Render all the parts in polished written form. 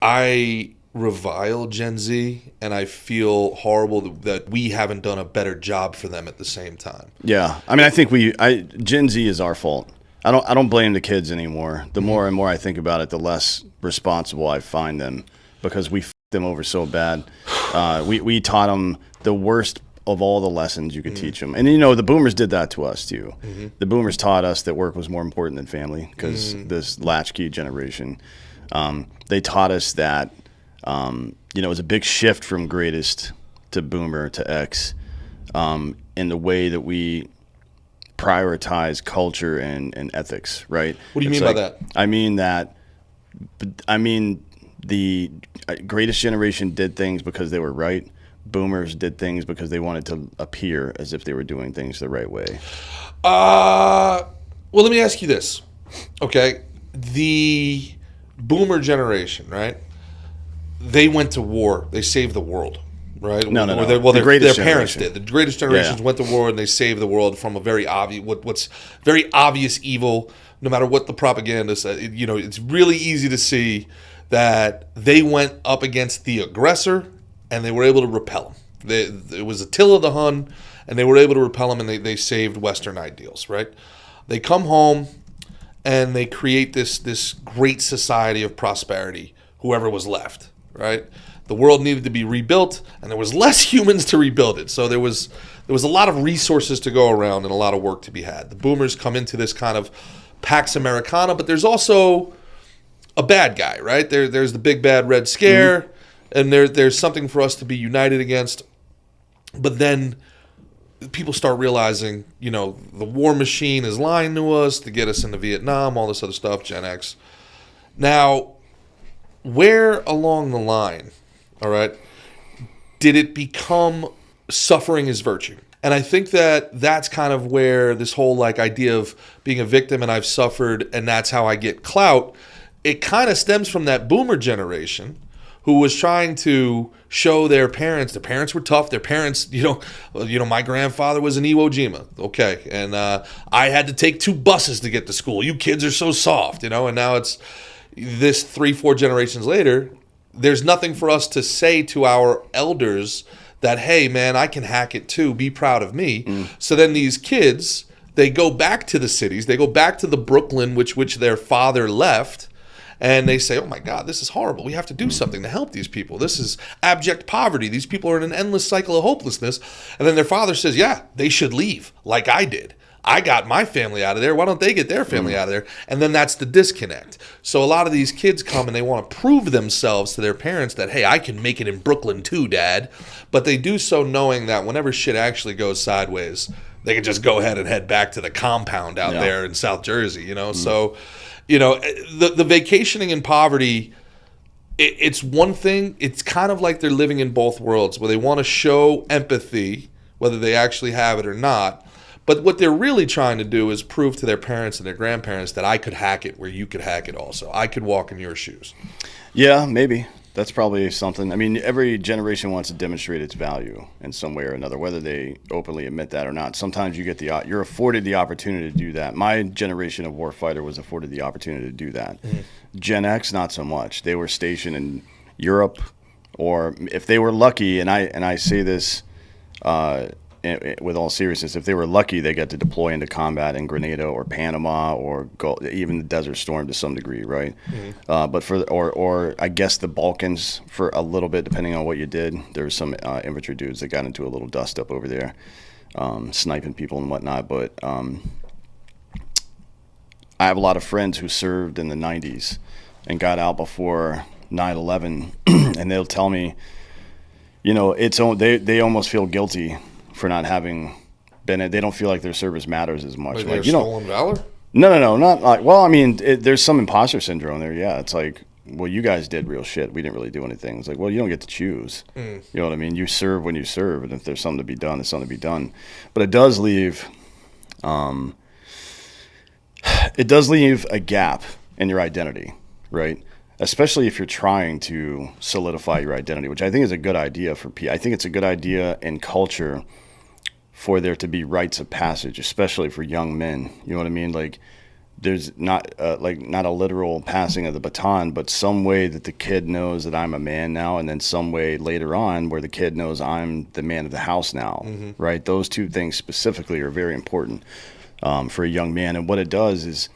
I revile Gen Z, and I feel horrible that we haven't done a better job for them at the same time. Yeah, I mean, I think Gen Z is our fault. I don't blame the kids anymore. The more and more I think about it, the less responsible I find them, because we f***ed them over so bad. We taught them the worst of all the lessons you could teach them. And, the boomers did that to us, too. The boomers taught us that work was more important than family, because this latchkey generation, they taught us that, it was a big shift from greatest to boomer to X, in the way that we prioritize culture and ethics, right? What do you mean by that? I mean the greatest generation did things because they were right. Boomers did things because they wanted to appear as if they were doing things the right way. Well, let me ask you this. Okay. The boomer generation, right? They went to war. They saved the world, right? No. Their parents did. The greatest generations went to war and they saved the world from a very obvious, what's very obvious evil. No matter what the propaganda says, it's really easy to see that they went up against the aggressor and they were able to repel him. It was Attila the Hun, and they were able to repel him, and they saved Western ideals, right? They come home and they create this great society of prosperity, whoever was left, right? The world needed to be rebuilt, and there was less humans to rebuild it. So there was a lot of resources to go around and a lot of work to be had. The boomers come into this kind of Pax Americana, but there's also a bad guy, right? There's the big bad Red Scare, and there's something for us to be united against. But then people start realizing, the war machine is lying to us to get us into Vietnam, all this other stuff, Gen X. Now, where along the line, all right, did it become suffering is virtue? And I think that's kind of where this whole idea of being a victim and I've suffered and that's how I get clout, it kind of stems from that boomer generation who was trying to show their parents were tough. Their parents, my grandfather was in Iwo Jima, okay, and I had to take 2 buses to get to school. You kids are so soft, and now it's this 3-4 generations later. There's nothing for us to say to our elders that, hey, man, I can hack it too. Be proud of me. So then these kids, they go back to the cities. They go back to the Brooklyn, which their father left. And they say, oh, my God, this is horrible. We have to do something to help these people. This is abject poverty. These people are in an endless cycle of hopelessness. And then their father says, yeah, they should leave like I did. I got my family out of there. Why don't they get their family out of there? And then that's the disconnect. So a lot of these kids come and they want to prove themselves to their parents that, hey, I can make it in Brooklyn too, Dad. But they do so knowing that whenever shit actually goes sideways, they can just go ahead and head back to the compound out there in South Jersey, So, the vacationing in poverty, it's one thing. It's kind of like they're living in both worlds where they want to show empathy, whether they actually have it or not. But what they're really trying to do is prove to their parents and their grandparents that I could hack it where you could hack it also. I could walk in your shoes. Yeah, maybe. That's probably something. I mean, every generation wants to demonstrate its value in some way or another, whether they openly admit that or not. Sometimes you're afforded the opportunity to do that. My generation of warfighter was afforded the opportunity to do that. Gen X, not so much. They were stationed in Europe, or if they were lucky, and I say this with all seriousness, if they were lucky, they got to deploy into combat in Grenada or Panama or even the Desert Storm to some degree, right? But or I guess the Balkans for a little bit, depending on what you did. There were some infantry dudes that got into a little dust up over there, sniping people and whatnot. But I have a lot of friends who served in the 90s and got out before 9/11, and they'll tell me, they almost feel guilty for not having been it. They don't feel like their service matters as much. Like stolen valor? No, not like. Well, I mean, there's some imposter syndrome there. Yeah, it's like, well, you guys did real shit. We didn't really do anything. It's like, well, you don't get to choose. You know what I mean? You serve when you serve, and if there's something to be done, there's something to be done. But it does leave a gap in your identity, right? Especially if you're trying to solidify your identity, which I think is a good idea for people. I think it's a good idea in culture for there to be rites of passage, especially for young men. You know what I mean? Like, there's not not a literal passing of the baton, but some way that the kid knows that I'm a man now, and then some way later on where the kid knows I'm the man of the house now, right? Those two things specifically are very important for a young man. And what it does is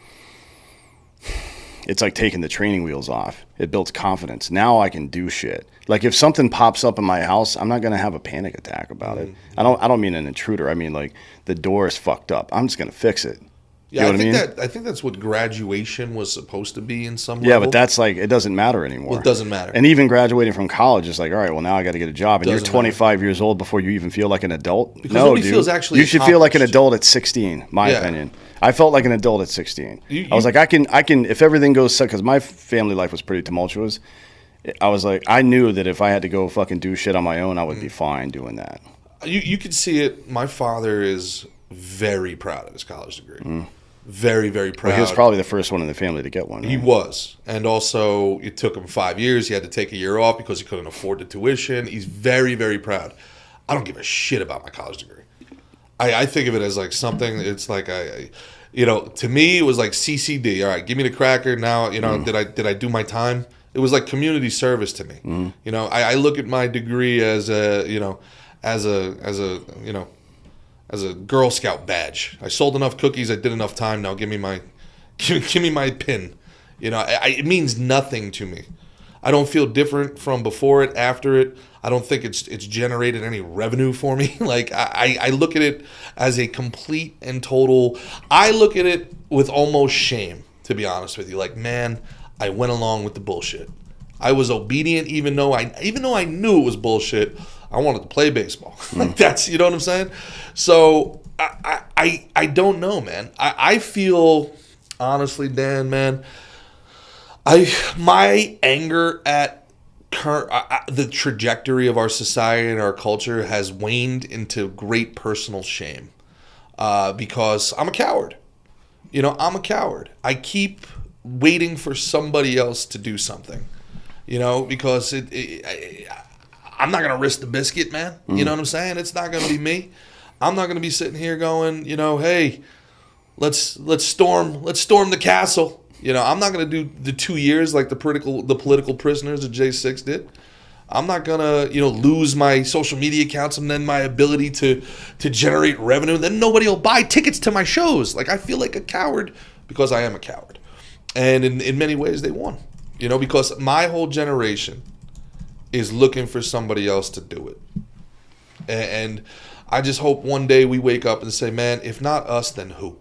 it's like taking the training wheels off. It builds confidence. Now I can do shit. Like if something pops up in my house, I'm not going to have a panic attack about it. I don't mean an intruder. I mean like the door is fucked up. I'm just going to fix it. Yeah, you know I think that's what graduation was supposed to be in some level. Yeah, but that's like, it doesn't matter anymore. Well, it doesn't matter. And even graduating from college is like, all right, well, now I got to get a job. And you're 25 years old before you even feel like an adult? Because nobody feels actually you should feel like an adult at 16, my opinion. I felt like an adult at 16. I was like, I can, if everything goes, because my family life was pretty tumultuous. I was like, I knew that if I had to go fucking do shit on my own, I would be fine doing that. You could see it. My father is very proud of his college degree. Very, very proud. Well, he was probably the first one in the family to get one. Right? He was. And also, it took him 5 years. He had to take a year off because he couldn't afford the tuition. He's very, very proud. I don't give a shit about my college degree. I think of it as like something, it's like, to me, it was like CCD. All right, give me the cracker. Now, did I do my time? It was like community service to me. I look at my degree as a Girl Scout badge. I sold enough cookies. I did enough time. Now give me my pin. It means nothing to me. I don't feel different from before it, after it. I don't think it's generated any revenue for me. Like I look at it as a complete and total. I look at it with almost shame, to be honest with you. Like, man, I went along with the bullshit. I was obedient, even though I knew it was bullshit. I wanted to play baseball. Like that's, you know what I'm saying? So I don't know, man. I feel, honestly, Dan, man, my anger at the trajectory of our society and our culture has waned into great personal shame because I'm a coward. I'm a coward. I keep waiting for somebody else to do something, because I'm not going to risk the biscuit, man. You know what I'm saying? It's not going to be me. I'm not going to be sitting here going, hey, let's storm the castle. I'm not going to do the 2 years like the political prisoners of J6 did. I'm not going to, lose my social media accounts and then my ability to generate revenue. Then nobody will buy tickets to my shows. Like, I feel like a coward because I am a coward. And in many ways they won, because my whole generation is looking for somebody else to do it. And I just hope one day we wake up and say, man, if not us, then who?